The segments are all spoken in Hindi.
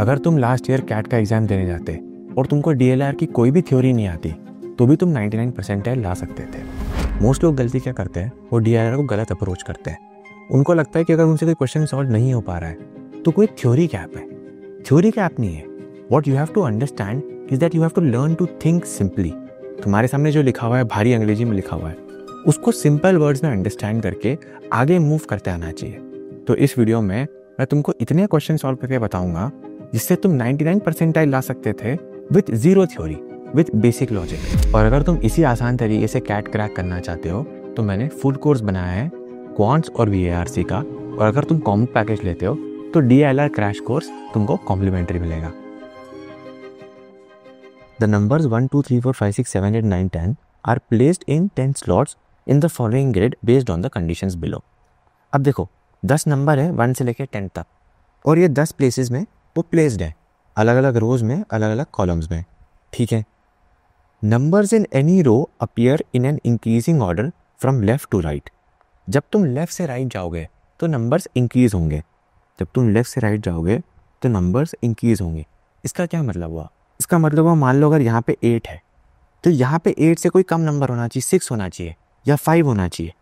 अगर तुम लास्ट ईयर कैट का एग्जाम देने जाते और तुमको डीएलआर की कोई भी थ्योरी नहीं आती तो भी तुम 99 परसेंटाइल ला सकते थे। मोस्ट लोग गलती क्या करते हैं, वो डीएलआर को गलत अप्रोच करते हैं। उनको लगता है कि अगर उनसे कोई क्वेश्चन सॉल्व नहीं हो पा रहा है तो कोई थ्योरी गैप है। थ्योरी गैप नहीं है। What you have to understand is that you have to learn to think simply. तुम्हारे सामने जो लिखा हुआ है, भारी अंग्रेजी में लिखा हुआ है, उसको सिंपल वर्ड्स में अंडरस्टैंड करके आगे मूव करते आना चाहिए। तो इस वीडियो में मैं तुमको इतने क्वेश्चन सॉल्व करके बताऊंगा जिससे तुम 99 परसेंटाइल ला सकते थे with zero theory, with basic logic. और अगर तुम इसी आसान तरीके से कैट क्रैक करना चाहते हो तो मैंने फुल कोर्स बनाया है क्वांट्स और VARC का। और अगर तुम कॉम्बो पैकेज लेते हो तो DLR क्रैश कोर्स तुमको कॉम्प्लीमेंट्री मिलेगा। The numbers 1, 2, 3, 4, 5, 6, 7, 8, 9, 10 are placed in 10 slots in the following grid based on the conditions below। अब देखो 10 नंबर है 1 से लेकर 10 तक और ये 10 प्लेसेस में वो प्लेस्ड है, अलग अलग रोज में, अलग अलग कॉलम्स में। ठीक है। Numbers in any row appear in an increasing order from left to right. जब तुम लेफ्ट से राइट जाओगे तो नंबर्स इंक्रीज होंगे। जब तुम लेफ्ट से राइट जाओगे तो नंबर्स इंक्रीज होंगे। इसका क्या मतलब हुआ? इसका मतलब हुआ, मान लो अगर यहाँ पे 8 है तो यहाँ पे 8 से कोई कम नंबर होना चाहिए, 6 होना चाहिए या 5 होना चाहिए,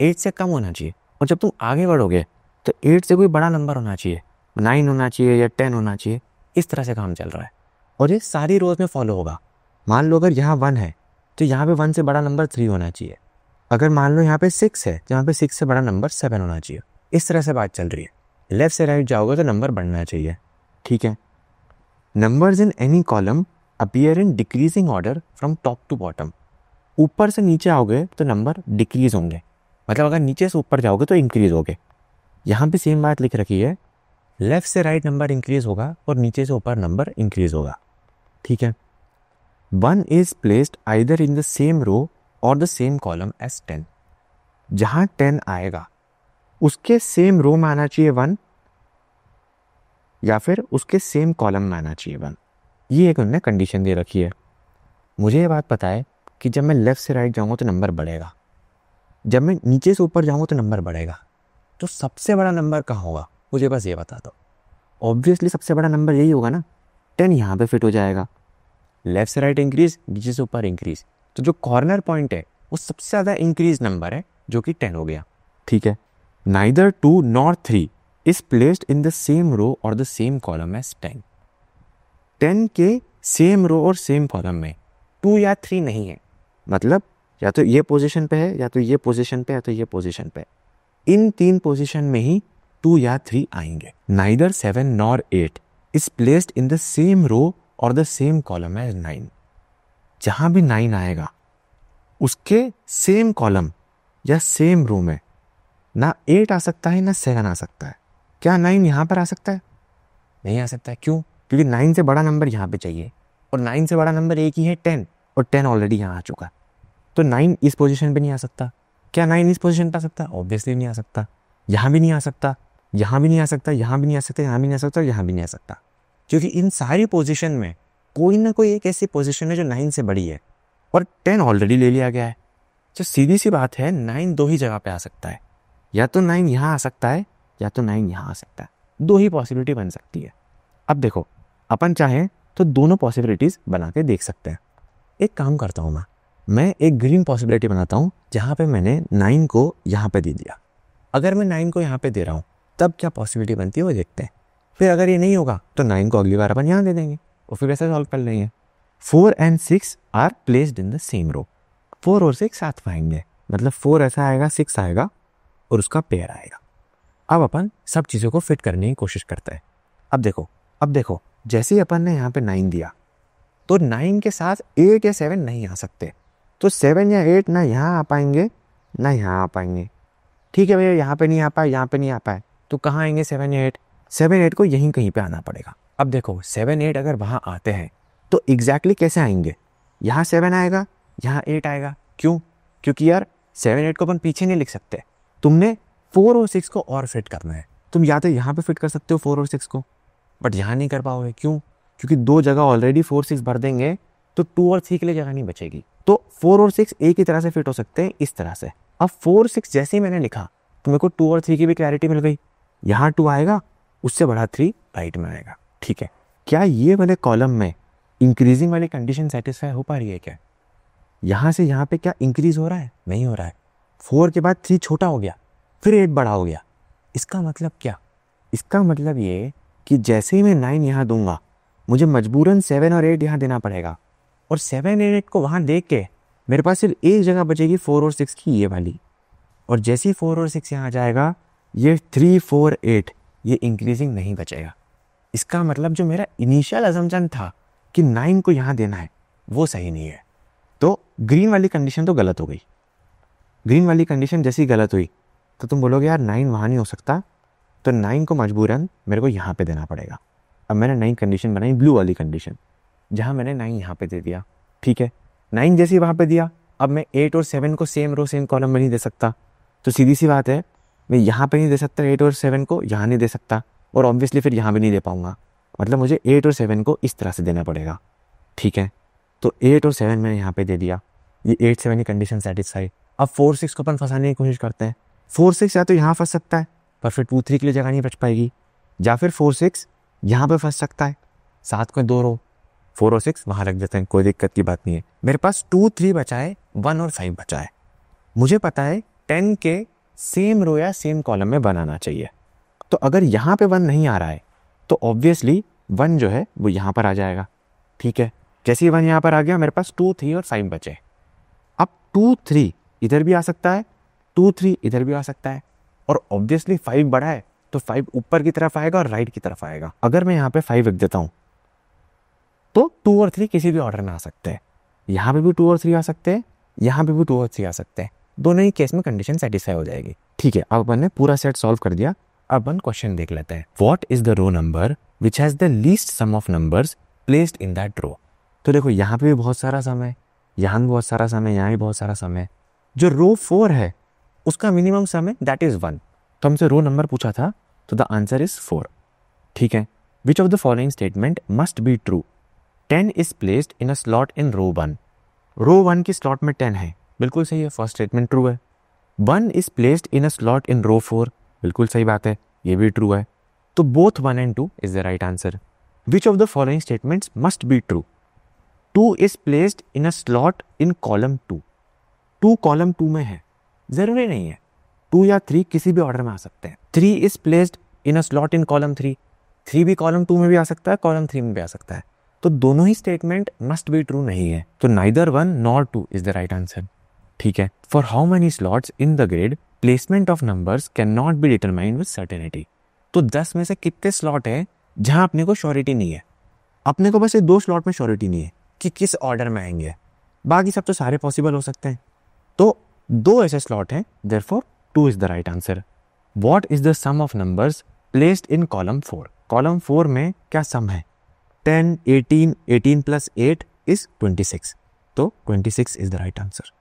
8 से कम होना चाहिए। और जब तुम आगे बढ़ोगे तो 8 से कोई बड़ा नंबर होना चाहिए, 9 होना चाहिए या 10 होना चाहिए। इस तरह से काम चल रहा है और ये सारी रोज में फॉलो होगा। मान लो अगर यहाँ 1 है तो यहाँ पे 1 से बड़ा नंबर 3 होना चाहिए। अगर मान लो यहाँ पे 6 है तो यहाँ पे 6 से बड़ा नंबर 7 होना चाहिए। इस तरह से बात चल रही है। लेफ्ट से राइट जाओगे तो नंबर बढ़ना चाहिए। ठीक है। Numbers in any column appear in decreasing order from top to bottom. ऊपर से नीचे आओगे तो नंबर डिक्रीज होंगे, मतलब अगर नीचे से ऊपर जाओगे तो इंक्रीज होगे। यहाँ पे सेम बात लिख रखी है, लेफ्ट से राइट नंबर इंक्रीज होगा और नीचे से ऊपर नंबर इंक्रीज होगा। ठीक है। 1 is placed either in the same row और द सेम कॉलम एज 10। जहाँ 10 आएगा उसके सेम रो में आना चाहिए 1 या फिर उसके सेम कॉलम में आना चाहिए 1। ये एक उन्होंने कंडीशन दे रखी है। मुझे ये बात पता है कि जब मैं लेफ्ट से राइट जाऊँगा तो नंबर बढ़ेगा, जब मैं नीचे से ऊपर जाऊँगा तो नंबर बढ़ेगा। तो सबसे बड़ा नंबर कहाँ होगा मुझे बस ये बता दो। ऑब्वियसली सबसे बड़ा नंबर यही होगा ना, 10 यहाँ पे फिट हो जाएगा। लेफ्ट से राइट इंक्रीज, नीचे से ऊपर इंक्रीज, तो जो कॉर्नर पॉइंट है वो सबसे ज़्यादा इंक्रीज नंबर है जो कि 10 हो गया। ठीक है। Neither 2 nor 3 is placed in the same row और द सेम कॉलम एज 10। 10 के सेम रो और सेम कॉलम में 2 या 3 नहीं है, मतलब या तो ये पोजीशन पे है या तो ये पोजीशन पे या तो ये पोजीशन पे। इन 3 पोजीशन में ही 2 या 3 आएंगे। Neither 7 nor 8 is placed in the same row और द सेम कॉलम एज 9। जहां भी 9 आएगा उसके सेम कॉलम या सेम रो में ना 8 आ सकता है ना 7 आ सकता है। क्या 9 यहाँ पर आ सकता है? नहीं आ सकता है। क्यों? क्योंकि 9 से बड़ा नंबर यहाँ पे चाहिए और 9 से बड़ा नंबर एक ही है 10, और 10 ऑलरेडी यहाँ आ चुका है। तो 9 इस पोजीशन पे नहीं आ सकता। क्या 9 इस पोजीशन पे आ सकता है? ऑब्वियसली नहीं आ सकता। यहाँ भी नहीं आ सकता, यहाँ भी नहीं आ सकता, यहाँ भी नहीं आ सकता, यहाँ भी नहीं आ सकता, यहाँ भी नहीं आ सकता, क्योंकि इन सारी पोजीशन में कोई ना कोई एक ऐसी पोजीशन है जो 9 से बड़ी है और 10 ऑलरेडी ले लिया गया है। तो सीधी सी बात है, 9 दो ही जगह पे आ सकता है। या तो 9 यहाँ आ सकता है या तो 9 यहाँ आ सकता है। दो ही पॉसिबिलिटी बन सकती है। अब देखो, अपन चाहें तो दोनों पॉसिबिलिटीज़ बना के देख सकते हैं। एक काम करता हूँ, मैं एक ग्रीन पॉसिबिलिटी बनाता हूँ जहाँ पे मैंने 9 को यहाँ पे दे दिया। अगर मैं 9 को यहाँ पे दे रहा हूँ तब क्या पॉसिबिलिटी बनती है वो देखते हैं। फिर अगर ये नहीं होगा तो 9 को अगली बार अपन यहाँ दे देंगे और फिर ऐसे सॉल्व कर लेंगे। 4 and 6 are placed in the same row. 4 और 6 साथ में आएंगे, मतलब 4 ऐसा आएगा, 6 आएगा और उसका पेयर आएगा। अब अपन सब चीज़ों को फिट करने की कोशिश करते हैं। अब देखो जैसे ही अपन ने यहाँ पे 9 दिया तो 9 के साथ 8 या 7 नहीं आ सकते। तो 7 या 8 ना यहाँ आ पाएंगे ना यहाँ आ पाएंगे। ठीक है भैया, यहाँ पे नहीं आ पाए, यहाँ पे नहीं आ पाए, तो कहाँ आएंगे 7 या 8? 7 8 को यहीं कहीं पे आना पड़ेगा। अब देखो 7 8 अगर वहाँ आते हैं तो एग्जैक्टली कैसे आएंगे? यहाँ 7 आएगा, यहाँ 8 आएगा। क्यों? क्योंकि यार 7 8 को अपन पीछे नहीं लिख सकते। तुमने 4 और 6 को और फिट करना है। तुम या तो यहाँ पे फिट कर सकते हो 4 और 6 को, बट यहाँ नहीं कर पाओगे। क्यों? क्योंकि दो जगह ऑलरेडी 4 6 भर देंगे तो 2 और 3 के लिए जगह नहीं बचेगी। तो 4 और 6 एक ही तरह से फिट हो सकते हैं, इस तरह से। अब 4 6 जैसे ही मैंने लिखा तो मेरे को 2 और 3 की भी क्लैरिटी मिल गई। यहाँ 2 आएगा, उससे बड़ा 3 राइट में आएगा। ठीक है। क्या ये वाले कॉलम में इंक्रीजिंग वाली कंडीशन सेटिस्फाई हो पा रही है क्या? यहाँ से यहाँ पे क्या इंक्रीज हो रहा है? नहीं हो रहा है। 4 के बाद 3 छोटा हो गया, फिर 8 बड़ा हो गया। इसका मतलब क्या? इसका मतलब ये कि जैसे ही मैं 9 यहाँ दूंगा, मुझे मजबूरन 7 और 8 यहाँ देना पड़ेगा, और 7 और 8 को वहाँ देख के मेरे पास सिर्फ एक जगह बचेगी 4 और 6 की, ये वाली। और जैसे ही 4 और 6 यहाँ आ जाएगा, ये 3, 4, 8 ये इंक्रीजिंग नहीं बचेगा। इसका मतलब जो मेरा इनिशियल अजम्पशन था कि 9 को यहाँ देना है, वो सही नहीं है। तो ग्रीन वाली कंडीशन तो गलत हो गई। ग्रीन वाली कंडीशन जैसी गलत हुई तो तुम बोलोगे यार 9 वहाँ नहीं हो सकता, तो 9 को मजबूरन मेरे को यहाँ पे देना पड़ेगा। अब मैंने 9 कंडीशन बनाई, ब्लू वाली कंडीशन, जहाँ मैंने 9 यहाँ पे दे दिया। ठीक है, 9 जैसी वहाँ पे दिया, अब मैं 8 और 7 को सेम रो सेम कॉलम में नहीं दे सकता। तो सीधी सी बात है, मैं यहाँ पे नहीं दे सकता 8 और 7 को, यहाँ नहीं दे सकता, और ऑब्वियसली फिर यहाँ भी नहीं दे पाऊंगा। मतलब मुझे 8 और 7 को इस तरह से देना पड़ेगा। ठीक है, तो 8 और 7 मैंने यहाँ पे दे दिया, ये 8, 7 की कंडीशन सेटिस्फाई। अब 4, 6 को अपन फंसाने की कोशिश करते हैं। 4, 6 या तो यहाँ फंस सकता है, पर फिर 2, 3 के लिए जगह नहीं बच पाएगी, या फिर 4, 6 यहाँ पे फंस सकता है। 7 को 2 रो, 4 और 6 वहाँ रख देते हैं, कोई दिक्कत की बात नहीं है। मेरे पास 2, 3 बचा है, 1 और 5 बचा है। मुझे पता है 10 के सेम रो या सेम कॉलम में बनाना चाहिए। तो अगर यहाँ पे 1 नहीं आ रहा है तो ऑब्वियसली 1 जो है वो यहाँ पर आ जाएगा। ठीक है, जैसे ही 1 यहाँ पर आ गया, मेरे पास 2, 3 और 5 बचे। अब 2, 3 इधर भी आ सकता है, 2, 3 इधर भी आ सकता है, और ऑब्वियसली 5 बड़ा है तो 5 ऊपर की तरफ आएगा और राइट की तरफ आएगा। अगर मैं यहाँ पे 5 रख देता हूँ तो 2 और 3 किसी भी ऑर्डर में आ सकते हैं। यहाँ पे भी 2 और 3 आ सकते हैं, यहाँ पे भी 2 और 3 आ सकते हैं। दोनों ही केस में कंडीशन सेटिस्फाई हो जाएगी। ठीक है, अब अपन ने पूरा सेट सॉल्व कर दिया। अब अपन क्वेश्चन देख लेते हैं। What is the row number which has the least sum of numbers placed in that row? तो देखो, यहाँ पे भी बहुत सारा सम है, यहाँ भी बहुत सारा सम है, यहाँ भी बहुत सारा सम है। जो रो 4 है उसका मिनिमम सम है, दैट इज 1। तो हमसे रो नंबर पूछा था, तो द आंसर इज 4। ठीक है, which of the following statement must be true? 10 is placed in a slot in row 1। Row 1 की स्लॉट में 10 है, बिल्कुल सही है, फर्स्ट स्टेटमेंट ट्रू है। 1 is placed in a slot in row 4, बिल्कुल सही बात है, ये भी ट्रू है। तो both 1 and 2 is the right answer. Which of the following statements must be true? 2 is placed in a slot in column 2। 2 column 2 में है, जरूरी नहीं है 2 या 3 किसी भी ऑर्डर में आ सकते हैं। 3 is placed in a slot in column 3, 3 भी कॉलम 2 में भी आ सकता है, कॉलम 3 में भी आ सकता है। तो दोनों ही स्टेटमेंट मस्ट बी ट्रू नहीं है, तो neither 1 nor 2 is the right answer. ठीक है, for how many slots in the grid placement of numbers can not be determined with certainty? तो 10 में से कितने स्लॉट है जहां अपने को श्योरिटी नहीं है? अपने को बस ये 2 स्लॉट में श्योरिटी नहीं है कि किस ऑर्डर में आएंगे, बाकी सब तो सारे पॉसिबल हो सकते हैं। तो 2 ऐसे स्लॉट हैं, therefore 2 is the right answer. What is the sum of numbers placed in column 4? Column 4 में क्या सम है? 10, 18, 18 प्लस 8 इज 26, तो 26 इज द राइट आंसर।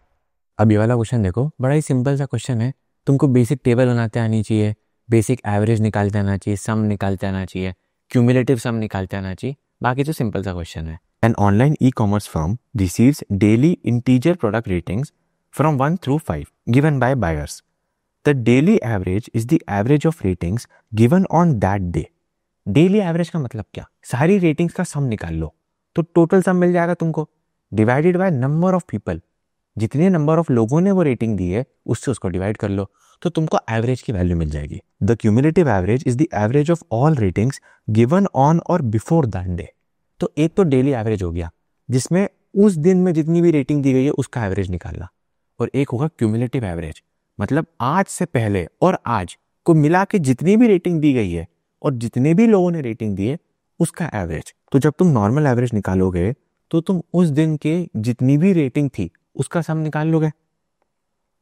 अब ये वाला क्वेश्चन देखो, बड़ा ही सिंपल सा क्वेश्चन है। तुमको बेसिक टेबल बनाते आनी चाहिए, बेसिक एवरेज निकालते आना चाहिए, सम निकालते आना चाहिए, क्यूमुलेटिव सम निकालते आना चाहिए, बाकी तो सिंपल सा क्वेश्चन है। An online e-commerce firm receives daily integer product ratings from 1 through 5 given by buyers. The daily average is the average of ratings given on that day. Daily average का मतलब क्या? सारी रेटिंग्स का सम निकाल लो, तो टोटल सम मिल जाएगा तुमको, divided by number of people. जितने नंबर ऑफ लोगों ने वो रेटिंग दी है उससे उसको डिवाइड कर लो, तो तुमको एवरेज की वैल्यू मिल जाएगी। The cumulative average is the average of all ratings given on और बिफोर दैट डे। तो एक तो डेली एवरेज हो गया, जिसमें उस दिन में जितनी भी रेटिंग दी गई है उसका एवरेज निकालना, और एक होगा क्यूमुलेटिव एवरेज, मतलब आज से पहले और आज को मिला के जितनी भी रेटिंग दी गई है और जितने भी लोगों ने रेटिंग दी है उसका एवरेज। तो जब तुम नॉर्मल एवरेज निकालोगे तो तुम उस दिन के जितनी भी रेटिंग थी उसका सम निकाल लोगे,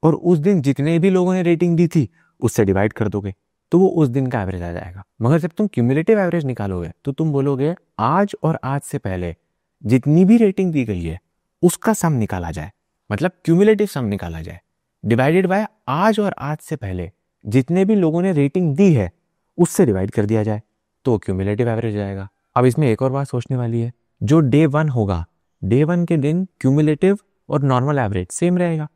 और उस दिन जितने भी लोगों ने रेटिंग दी थी उससे डिवाइड कर दोगे, तो वो उस दिन का एवरेज आ जाएगा। मगर जब तुम क्यूमुलेटिव एवरेज निकालोगे तो तुम बोलोगे आज और आज से पहले जितनी भी रेटिंग दी गई है उसका सम निकाला जाए, मतलब क्यूमुलेटिव सम निकाला जाए, डिवाइडेड बाय आज और आज से पहले जितने भी लोगों ने रेटिंग दी है उससे डिवाइड कर दिया जाए, तो क्यूमुलेटिव एवरेज आएगा। अब इसमें एक और बात सोचने वाली है, जो डे 1 होगा, डे 1 के दिन क्यूमुलेटिव और नॉर्मल एवरेज सेम रहेगा।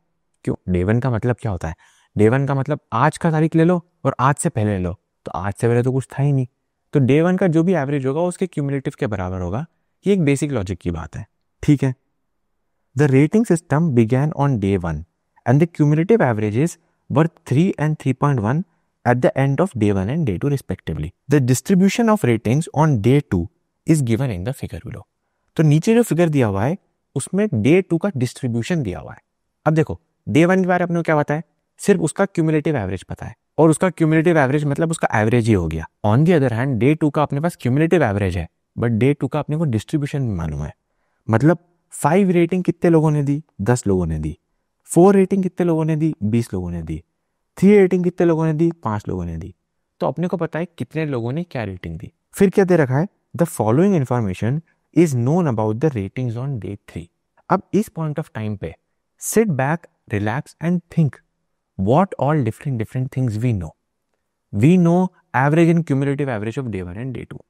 क्यों? डे 1 का मतलब क्या होता है? डे 1 का मतलब आज का तारीख ले लो और आज से पहले ले लो, तो आज से पहले तो कुछ था ही नहीं, तो डे 1 का जो भी एवरेज होगा उसके क्यूमुलेटिव के बराबर होगा। ये एक बेसिक लॉजिक की बात है, ठीक है। The rating system began on day 1 and the cumulative averages were 3 and 3.1 at the end of day 1 and day 2 respectively. The distribution of ratings on day 2 is given in the figure below. तो नीचे जो फिगर दिया हुआ है उसमें डे 2 का डिस्ट्रीब्यूशन दिया हुआ है। अब देखो डे 1 के बारे में अपने को क्या पता है, सिर्फ उसका क्यूमुलेटिव एवरेज पता है, और उसका क्यूमुलेटिव एवरेज मतलब उसका एवरेज ही हो गया। On the other hand day 2 का अपने पास क्यूमुलेटिव एवरेज है, बट डे 2 का अपने को डिस्ट्रीब्यूशन मालूम है। मतलब 5 रेटिंग कितने लोगों ने दी, 10 लोगों ने दी। 4 रेटिंग कितने लोगों ने दी, 20 लोगों ने दी। 3 रेटिंग कितने लोगों ने दी, 5 लोगों ने दी। तो अपने को पता है कितने लोगों ने क्या रेटिंग दी। फिर क्या दे रखा है, the following information is known about the ratings on day 3। अब इस पॉइंट ऑफ टाइम पे sit back, relax and think what all different things we know. We know average and cumulative average of day 1 and day 2।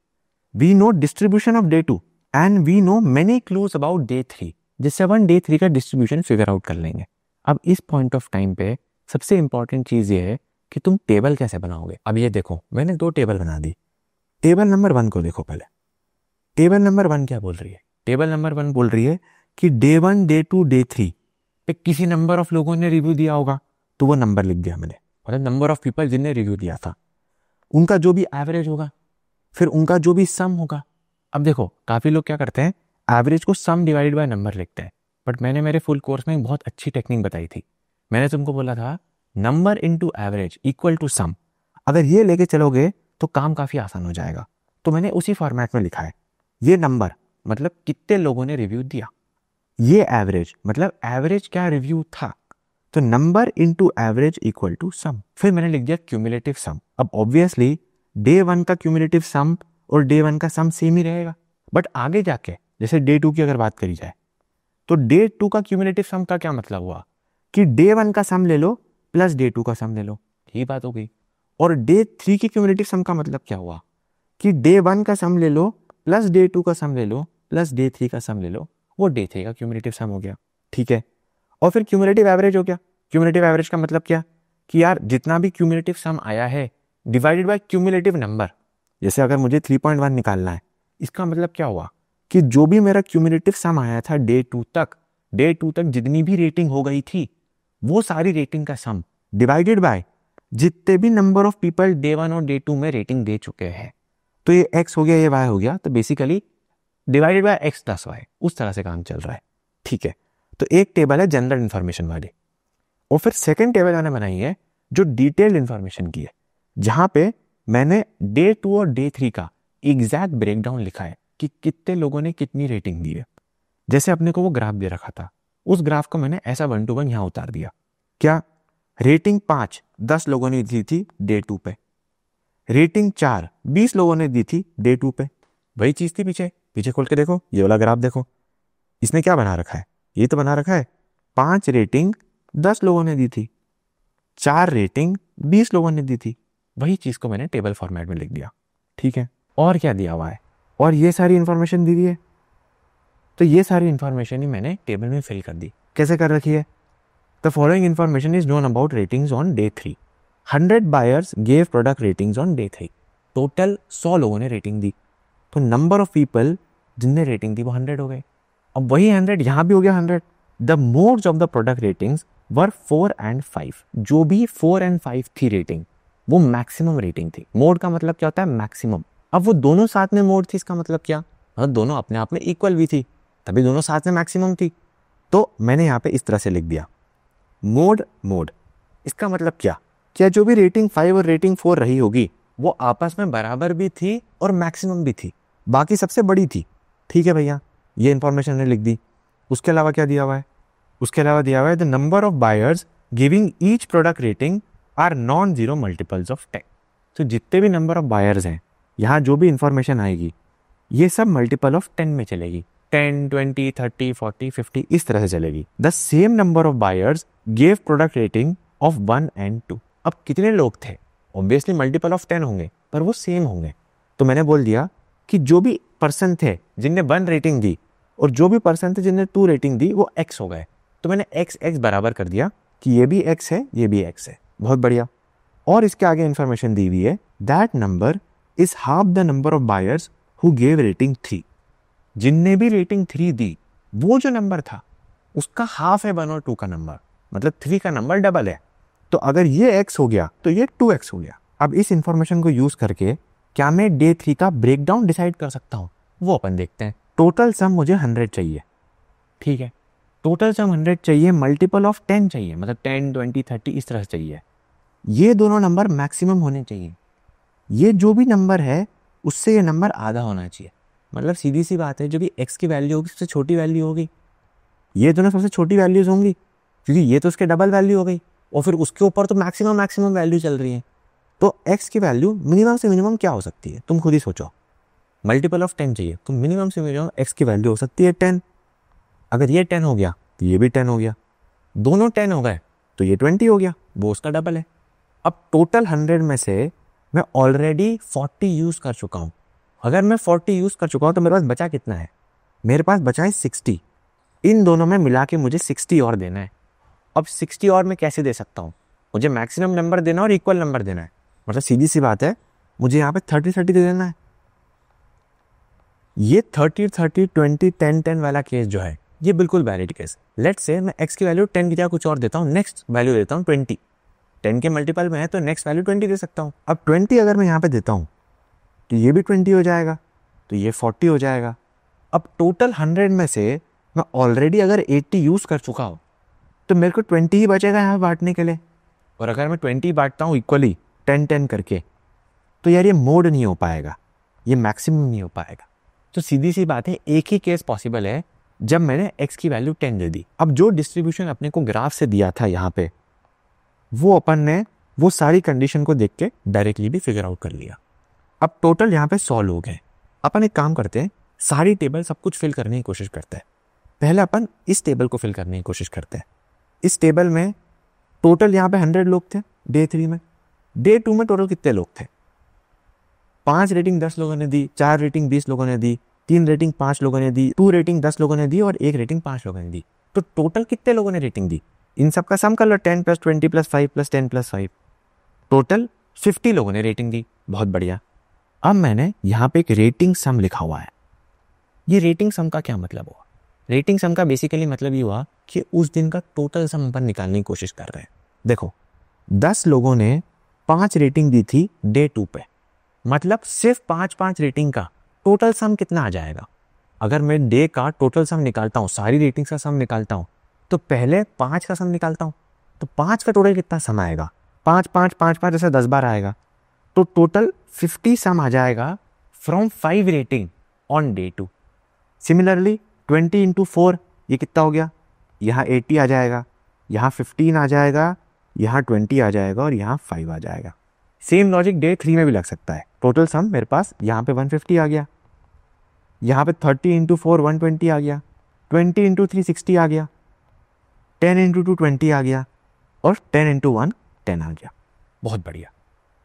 We know distribution of day 2 and we know many clues about day 3, जिससे अपन डे 3 का डिस्ट्रीब्यूशन फिगर आउट कर लेंगे। अब इस पॉइंट ऑफ टाइम पे सबसे इंपॉर्टेंट चीज ये है कि तुम टेबल कैसे बनाओगे। अब ये देखो मैंने 2 टेबल बना दी। टेबल नंबर 1 को देखो पहले। टेबल नंबर 1 क्या बोल रही है, टेबल नंबर 1 बोल रही है कि डे 1, डे 2, डे 3 पे किसी नंबर ऑफ लोगों ने रिव्यू दिया होगा, तो वो नंबर लिख दिया मैंने, मतलब नंबर ऑफ पीपल जिनने रिव्यू दिया था, उनका जो भी एवरेज होगा, फिर उनका जो भी सम होगा। अब देखो काफी लोग क्या करते हैं, एवरेज को सम डिवाइडेड बाय नंबर लिखते हैं, बट मैंने मेरे फुल कोर्स में एक बहुत अच्छी टेक्निक बताई थी। मैंने तुमको बोला था number into average equal to sum. अगर ये लेके चलोगे तो काम काफी आसान हो जाएगा। तो मैंने उसी फॉर्मेट में लिखा है, ये नंबर मतलब कितने लोगों ने रिव्यू दिया, ये एवरेज मतलब एवरेज क्या रिव्यू था, तो number into average equal to sum. फिर मैंने लिख दिया क्यूमुलेटिव सम। अब ऑब्वियसली डे 1 का क्यूमुलेटिव सम और डे 1 का सम सेम ही रहेगा, बट आगे जाके जैसे डे 2 की अगर बात करी जाए तो डे 2 का क्यूमुलेटिव सम का क्या मतलब हुआ कि डे 1 का सम ले लो प्लस डे 2 का सम ले लो, यही बात हो गई। और डे 3 की क्यूमुलेटिव सम का मतलब क्या हुआ कि डे 1 का सम ले लो प्लस डे 2 का सम ले लो प्लस डे 3 का सम ले लो, वो डे 3 का क्यूमुलेटिव सम हो गया, ठीक है। और फिर क्यूमुलेटिव एवरेज हो गया। क्यूमुलेटिव एवरेज का मतलब क्या कि यार जितना भी क्यूमुलेटिव सम आया है डिवाइडेड बाय क्यूमुलेटिव नंबर। जैसे अगर मुझे 3.1 निकालना है, इसका मतलब क्या हुआ कि जो भी मेरा क्यूमुलेटिव सम आया था डे 2 तक जितनी भी रेटिंग हो गई थी वो सारी रेटिंग का सम डिवाइडेड बाय जितने भी नंबर ऑफ पीपल डे 1 और डे 2 में रेटिंग दे चुके हैं। तो ये x हो गया, ये y हो गया, तो basically divided by x plus y, उस तरह से काम चल रहा है, ठीक है। तो एक टेबल है जनरल इंफॉर्मेशन वाली, और फिर सेकंड टेबल मैंने बनाई है जो डिटेल्ड इंफॉर्मेशन की है, जहां पे मैंने डे 2 और डे 3 का एग्जैक्ट ब्रेकडाउन लिखा है कि कितने लोगों ने कितनी रेटिंग दी है। जैसे अपने को वो ग्राफ दे रखा था, उस ग्राफ को मैंने ऐसा 1 to 1 यहां उतार दिया। क्या रेटिंग 5 10 लोगों ने दी थी डे 2 पे, रेटिंग 4 20 लोगों ने दी थी डे 2 पे, वही चीज थी पीछे खोल के देखो, ये वाला ग्राफ देखो, इसने क्या बना रखा है, ये तो बना रखा है 5 रेटिंग 10 लोगों ने दी थी, 4 रेटिंग 20 लोगों ने दी थी, वही चीज को मैंने टेबल फॉर्मेट में लिख दिया, ठीक है। और क्या दिया हुआ है, और ये सारी इंफॉर्मेशन दी है, तो ये सारी इंफॉर्मेशन ही मैंने टेबल में फिल कर दी। कैसे कर रखी है, the following information is known about ratings on day 3। 100 buyers gave product ratings on day 3। Total 100 लोगों ने रेटिंग दी, तो नंबर ऑफ पीपल जिनने रेटिंग दी वो 100 हो गए। अब वही 100 यहाँ भी हो गया 100। The modes of the product ratings were 4 and 5। जो भी 4 and 5 थी रेटिंग वो मैक्सिमम रेटिंग थी। मोड का मतलब क्या होता है, मैक्सिमम। अब वो दोनों साथ में मोड थी, इसका मतलब क्या, दोनों अपने आप में इक्वल भी थी, तभी दोनों साथ में मैक्सिमम थी। तो मैंने यहाँ पे इस तरह से लिख दिया मोड। इसका मतलब क्या जो भी रेटिंग 5 और रेटिंग 4 रही होगी वो आपस में बराबर भी थी और मैक्सिमम भी थी, बाकी सबसे बड़ी थी, ठीक है भैया। ये इंफॉर्मेशन ने लिख दी। उसके अलावा क्या दिया हुआ है, उसके अलावा दिया हुआ है the number of buyers giving each product rating are non zero multiples of 10। तो जितने भी नंबर ऑफ बायर्स हैं, यहाँ जो भी इंफॉर्मेशन आएगी ये सब मल्टीपल ऑफ 10 में चलेगी, 10, 20, 30, 40, 50 इस तरह से चलेगी। The same number of buyers gave product rating of 1 and 2। अब कितने लोग थे, ऑब्वियसली मल्टीपल ऑफ 10 होंगे, पर वो सेम होंगे। तो मैंने बोल दिया कि जो भी पर्सन थे जिनने 1 रेटिंग दी और जो भी पर्सन थे जिनने 2 रेटिंग दी वो x हो गए। तो मैंने x बराबर कर दिया कि ये भी x है, ये भी x है। बहुत बढ़िया। और इसके आगे इंफॉर्मेशन दी हुई है that number is half the number of buyers who gave rating 3। जिनने भी रेटिंग 3 दी, वो जो नंबर था उसका हाफ है 1 और 2 का नंबर, मतलब 3 का नंबर डबल है। तो अगर ये x हो गया तो ये 2x हो गया। अब इस इंफॉर्मेशन को यूज करके क्या मैं डे 3 का ब्रेकडाउन डिसाइड कर सकता हूँ, वो अपन देखते हैं। टोटल सम मुझे 100 चाहिए, ठीक है। टोटल सम 100 चाहिए, मल्टीपल ऑफ 10 चाहिए, मतलब 10, 20, 30 इस तरह से चाहिए। ये दोनों नंबर मैक्सिमम होने चाहिए। ये जो भी नंबर है उससे ये नंबर आधा होना चाहिए। मतलब सीधी सी बात है, जो भी x की वैल्यू होगी सबसे छोटी वैल्यू होगी, ये दोनों सबसे छोटी वैल्यूज होंगी, क्योंकि ये तो उसके डबल वैल्यू हो गई, और फिर उसके ऊपर तो मैक्सिमम वैल्यू चल रही है। तो x की वैल्यू मिनिमम से मिनिमम क्या हो सकती है, तुम खुद ही सोचो। मल्टीपल ऑफ 10 चाहिए, तो मिनिमम से मिनिमम x की वैल्यू हो सकती है 10। अगर ये 10 हो गया तो ये भी 10 हो गया, दोनों 10 हो गए तो ये 20 हो गया, वो उसका डबल है। अब टोटल 100 में से मैं ऑलरेडी 40 यूज कर चुका हूँ। अगर मैं 40 यूज कर चुका हूँ तो मेरे पास बचा कितना है, मेरे पास बचा है 60। इन दोनों में मिला के मुझे 60 और देना है। अब 60 और मैं कैसे दे सकता हूँ, मुझे मैक्सिमम नंबर देना और इक्वल नंबर देना है। मतलब सीधी सी बात है, मुझे यहाँ पे 30 30 दे देना है। ये 30 30 20 10 10 वाला केस जो है ये बिल्कुल वैलिड केस। लेट्स से मैं x की वैल्यू 10 की जगह कुछ और देता हूँ, नेक्स्ट वैल्यू देता हूँ 20। 10 के मल्टीपल में है तो नेक्स्ट वैल्यू 20 दे सकता हूँ। अब 20 अगर मैं यहाँ पे देता हूँ तो ये भी 20 हो जाएगा, तो ये 40 हो जाएगा। अब टोटल 100 में से मैं ऑलरेडी अगर 80 यूज कर चुका हूँ तो मेरे को 20 ही बचेगा यहाँ बांटने के लिए। और अगर मैं 20 बांटता हूँ इक्वली 10 10 करके, तो यार ये मोड नहीं हो पाएगा, ये मैक्सिमम नहीं हो पाएगा। तो सीधी सी बात है, एक ही केस पॉसिबल है जब मैंने x की वैल्यू 10 दे दी। अब जो डिस्ट्रीब्यूशन अपने को ग्राफ से दिया था यहाँ पे, वो अपन ने वो सारी कंडीशन को देख के डायरेक्टली भी फिगर आउट कर लिया। अब टोटल यहाँ पे 100 लोग हैं। अपन एक काम करते हैं, सारी टेबल सब कुछ फिल करने की कोशिश करते हैं। पहले अपन इस टेबल को फिल करने की कोशिश करते हैं। इस टेबल में टोटल यहाँ पे 100 लोग थे डे 3 में। डे 2 में टोटल कितने लोग थे, 5 रेटिंग 10 लोगों ने दी, 4 रेटिंग 20 लोगों ने दी, 3 रेटिंग 5 लोगों ने दी, 2 रेटिंग 10 लोगों ने दी और 1 रेटिंग 5 लोगों ने दी। तो टोटल कितने लोगों ने रेटिंग दी, इन सब का सम कर लो, 10 + 20 + 5 + 10 + 5, टोटल 50 लोगों ने रेटिंग दी। बहुत बढ़िया। अब मैंने यहाँ पे एक रेटिंग सम लिखा हुआ है। ये रेटिंग सम का क्या मतलब हुआ, रेटिंग सम का बेसिकली मतलब ये हुआ कि उस दिन का टोटल सम अपन निकालने की कोशिश कर रहे हैं। देखो 10 लोगों ने 5 रेटिंग दी थी डे 2 पे, मतलब सिर्फ 5 रेटिंग का टोटल सम कितना आ जाएगा। अगर मैं डे का टोटल सम निकालता हूँ, सारी रेटिंग्स का सम निकालता हूँ, तो पहले 5 का सम निकालता हूँ, तो 5 का टोटल कितना सम आएगा, 5 5 5 5 ऐसे 10 बार आएगा, तो टोटल 50 सम आ जाएगा from 5 rating on day 2। Similarly 20 × 4 ये कितना हो गया, यहाँ 80 आ जाएगा, यहाँ 15 आ जाएगा, यहाँ 20 आ जाएगा और यहाँ 5 आ जाएगा। सेम लॉजिक डे 3 में भी लग सकता है। टोटल सम मेरे पास यहाँ पे 150 आ गया, यहाँ पे 30 × 4 120 आ गया, 20 × 3 60 आ गया, 10 × 2 20 आ गया और 10 × 1 10 आ गया। बहुत बढ़िया।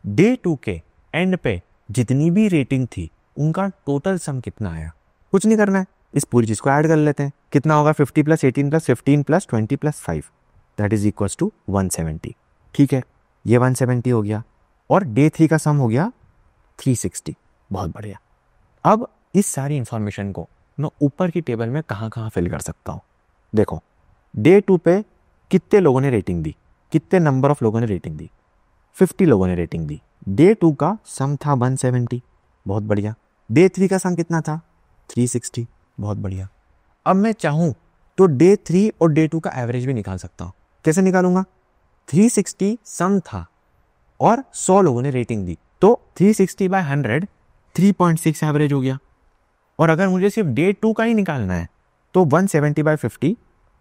डे 2 के एंड पे जितनी भी रेटिंग थी उनका टोटल सम कितना आया, कुछ नहीं करना है, इस पूरी चीज़ को ऐड कर लेते हैं। कितना होगा, 50 + 18 + 15 + 20 + 5 दैट इज इक्वल्स टू 170। ठीक है, ये 170 हो गया और डे 3 का सम हो गया 360। बहुत बढ़िया। अब इस सारी इंफॉर्मेशन को मैं ऊपर की टेबल में कहाँ कहाँ फिल कर सकता हूँ। देखो डे 2 पे कितने लोगों ने रेटिंग दी, कितने नंबर ऑफ लोगों ने रेटिंग दी, 50 लोगों ने रेटिंग दी। डे 2 का सम था 170। बहुत बढ़िया। डे 3 का सम कितना था, 360। बहुत बढ़िया। अब मैं चाहूँ तो डे 3 और डे 2 का एवरेज भी निकाल सकता हूँ। कैसे निकालूंगा, 360 सम था और 100 लोगों ने रेटिंग दी, तो 360/100 3.6 एवरेज हो गया। और अगर मुझे सिर्फ डे 2 का ही निकालना है तो 170/50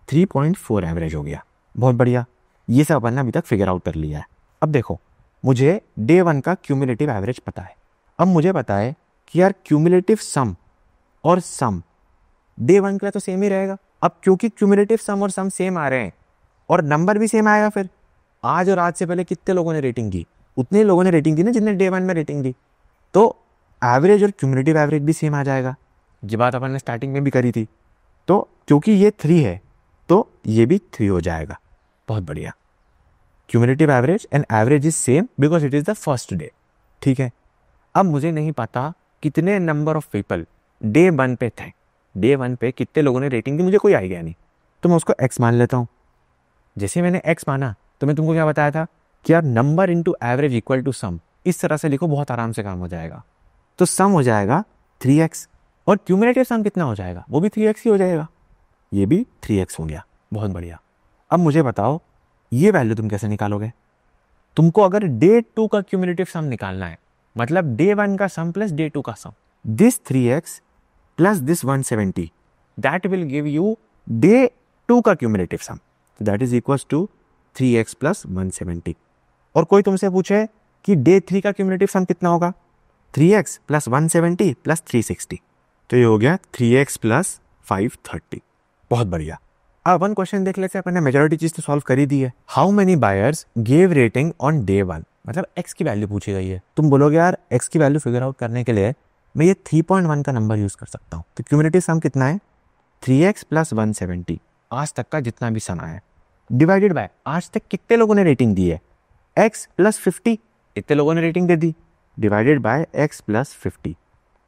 3.4 एवरेज हो गया। बहुत बढ़िया। ये सब अपन ने अभी तक फिगर आउट कर लिया है। अब देखो मुझे डे 1 का क्यूमुलेटिव एवरेज पता है। अब मुझे पता है कि यार क्यूमुलेटिव सम और सम डे 1 के लिए तो सेम ही रहेगा। अब क्योंकि क्यूमुलेटिव सम और सम सेम आ रहे हैं और नंबर भी सेम आएगा, फिर आज और आज से पहले कितने लोगों ने रेटिंग की, उतने लोगों ने रेटिंग दी ना जितने डे 1 में रेटिंग दी, तो एवरेज और क्यूमुलेटिव एवरेज भी सेम आ जाएगा। ये बात अपन ने स्टार्टिंग में भी करी थी। तो क्योंकि ये 3 है तो ये भी 3 हो जाएगा। बहुत बढ़िया। Cumulative average and average is same because it is the first day. ठीक है। अब मुझे नहीं पता कितने नंबर ऑफ पीपल डे 1 पे थे, डे 1 पे कितने लोगों ने रेटिंग दी, मुझे कोई आइडिया नहीं, तो मैं उसको x मान लेता हूँ। जैसे मैंने x माना तो मैं तुमको क्या बताया था कि यार number into average equal to sum, इस तरह से लिखो, बहुत आराम से काम हो जाएगा। तो सम हो जाएगा 3x और क्यूमुलेटिव सम कितना हो जाएगा, वो भी 3x ही हो जाएगा, ये भी 3x हो गया। बहुत बढ़िया। अब मुझे बताओ ये वैल्यू तुम कैसे निकालोगे। तुमको अगर डे 2 का क्यूमुलेटिव सम निकालना है, मतलब डे 1 का सम प्लस डे 2 का sum, this 3x plus this 170 that will give you day 2 का cumulative sum, that is equals to 3x plus 170। और कोई तुमसे पूछे कि डे 3 का क्यूमुलेटिव सम कितना होगा, 3x प्लस 170 प्लस 360, तो ये हो गया 3x प्लस 530। बहुत बढ़िया। अब वन क्वेश्चन देख लेते हैं, अपन ने मेजॉरिटी चीज तो सॉल्व कर ही दी है। How many buyers give rating on day 1, मतलब x की वैल्यू पूछी गई है। तुम बोलोगे यार x की वैल्यू फिगर आउट करने के लिए मैं ये 3.1 का नंबर यूज कर सकता हूँ, तो क्यूमुलेटिव सम कितना है 3x प्लस 170, आज तक का जितना भी सम आया, डिवाइडेड बाय आज तक कितने लोगों ने रेटिंग दी है, x प्लस 50, इतने लोगों ने रेटिंग दे दी, divided by x plus 50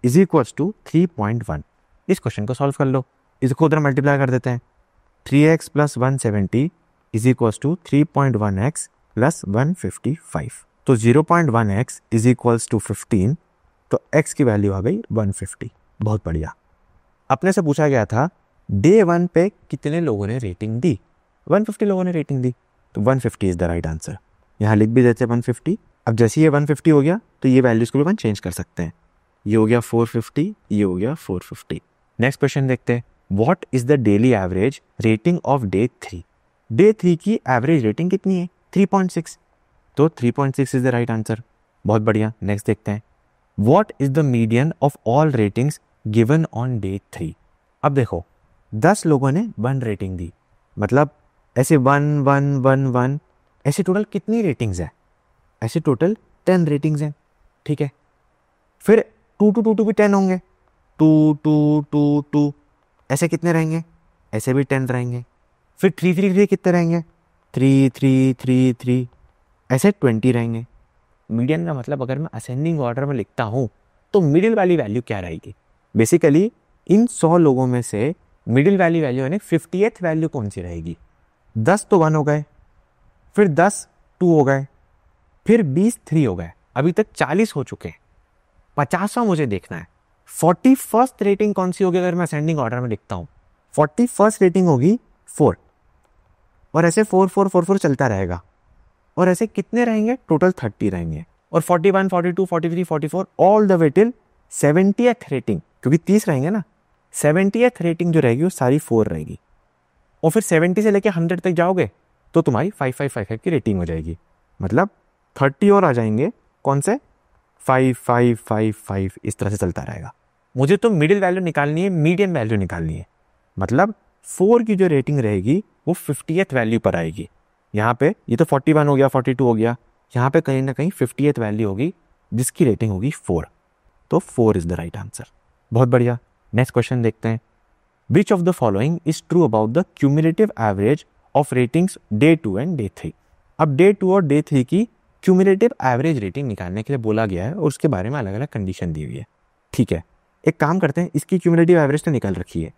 is equals to 3.1। इस क्वेश्चन को सॉल्व कर लो, इसको उधर मल्टीप्लाई कर देते हैं, 3x plus 170 is equals to 3.1x plus 155, तो 0.1x इज इक्वल्स टू 15, तो x की वैल्यू आ गई 150। बहुत बढ़िया। अपने से पूछा गया था डे 1 पे कितने लोगों ने रेटिंग दी, 150 लोगों ने रेटिंग दी, तो 150 इज द राइट आंसर। यहाँ लिख भी देते हैं 150। अब जैसे ये 150 हो गया तो ये वैल्यूज को भी अपन चेंज कर सकते हैं, ये हो गया 450, ये हो गया 450। नेक्स्ट क्वेश्चन देखते हैं, what is the daily average rating of day 3, day 3 की एवरेज रेटिंग कितनी है 3.6, तो 3.6 इज द राइट आंसर। बहुत बढ़िया। नेक्स्ट देखते हैं, what is the median of all ratings given on day 3। अब देखो 10 लोगों ने 1 रेटिंग दी, मतलब ऐसे 1 1 1 1, ऐसे टोटल कितनी रेटिंग्स है, ऐसे टोटल 10 रेटिंग्स हैं, ठीक है। फिर 2 2 2 2 भी 10 होंगे, 2 2 2 2, ऐसे कितने रहेंगे, ऐसे भी 10 रहेंगे। फिर 3 3 3 कितने रहेंगे, 3 3 3 3, ऐसे 20 रहेंगे। मीडियन का मतलब अगर मैं असेंडिंग ऑर्डर में लिखता हूँ तो मिडिल वाली वैल्यू क्या रहेगी, बेसिकली इन 100 लोगों में से मिडिल वाली वैल्यू यानी 50th वैल्यू कौन सी रहेगी। 10 तो 1 हो गए, फिर 10 2 हो गए, फिर 20 3 हो गए, अभी तक 40 हो चुके हैं। 50वां मुझे देखना है, 41st रेटिंग कौन सी होगी अगर मैं असेंडिंग ऑर्डर में लिखता हूँ। 41st रेटिंग होगी 4, और ऐसे 4 4 4 4 चलता रहेगा, और ऐसे कितने रहेंगे टोटल 30 रहेंगे, और 41 42 43 44 all the way till 70th rating, क्योंकि 30 रहेंगे ना, 70th रेटिंग जो रहेगी वो सारी 4 रहेगी। और फिर 70 से लेके 100 तक जाओगे तो तुम्हारी 5555 की रेटिंग हो जाएगी, मतलब 30 और आ जाएंगे, कौन से 5555, इस तरह से चलता रहेगा। मुझे तो मिडिल वैल्यू निकालनी है, मीडियन वैल्यू निकालनी है, मतलब 4 की जो रेटिंग रहेगी वो 50th वैल्यू पर आएगी। यहाँ पे ये तो 41 हो गया, 42 हो गया, यहाँ पे कहीं ना कहीं 50th वैल्यू होगी जिसकी रेटिंग होगी 4, तो 4 इज द राइट आंसर। बहुत बढ़िया। नेक्स्ट क्वेश्चन देखते हैं, विच of the following is true about the cumulative average of ratings day 2 and day 3। अब डे 2 और डे 3 की क्यूमुलेटिव एवरेज रेटिंग निकालने के लिए बोला गया है और उसके बारे में अलग अलग कंडीशन दी हुई है, ठीक है। एक काम करते हैं, इसकी क्यूमुलेटिव एवरेज तो निकाल रखी है,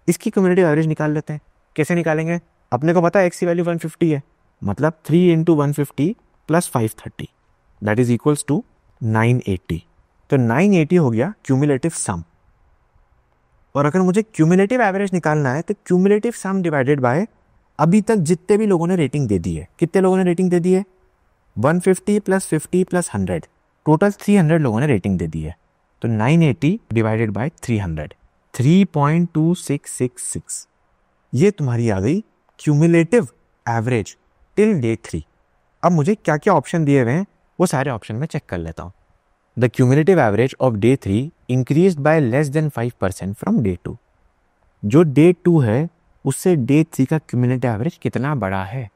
इसकी क्यूमुलेटिव एवरेज निकाल लेते हैं। कैसे निकालेंगे, अपने को पता है x की वैल्यू 150 है, मतलब 3 into 150 plus 530 that is equals to 980, तो 980 हो गया क्यूमुलेटिव सम। और अगर मुझे क्यूमुलेटिव एवरेज निकालना है तो क्यूमुलेटिव सम डिवाइडेड बाय अभी तक जितने भी लोगों ने रेटिंग दे दी है, कितने लोगों ने रेटिंग दे दी है 150 प्लस 50 प्लस 100, टोटल 300 लोगों ने रेटिंग दे दी है, तो 980 डिवाइडेड बाय 300, 3.2666, ये तुम्हारी आ गई क्यूमुलेटिव एवरेज टिल डे 3। अब मुझे क्या क्या ऑप्शन दिए हुए हैं वो सारे ऑप्शन में चेक कर लेता हूँ। The cumulative average of day 3 increase bye less than 5% from day 2। जो डे 2 है उससे डे 3 का क्यूमुलेटिव एवरेज कितना बड़ा है।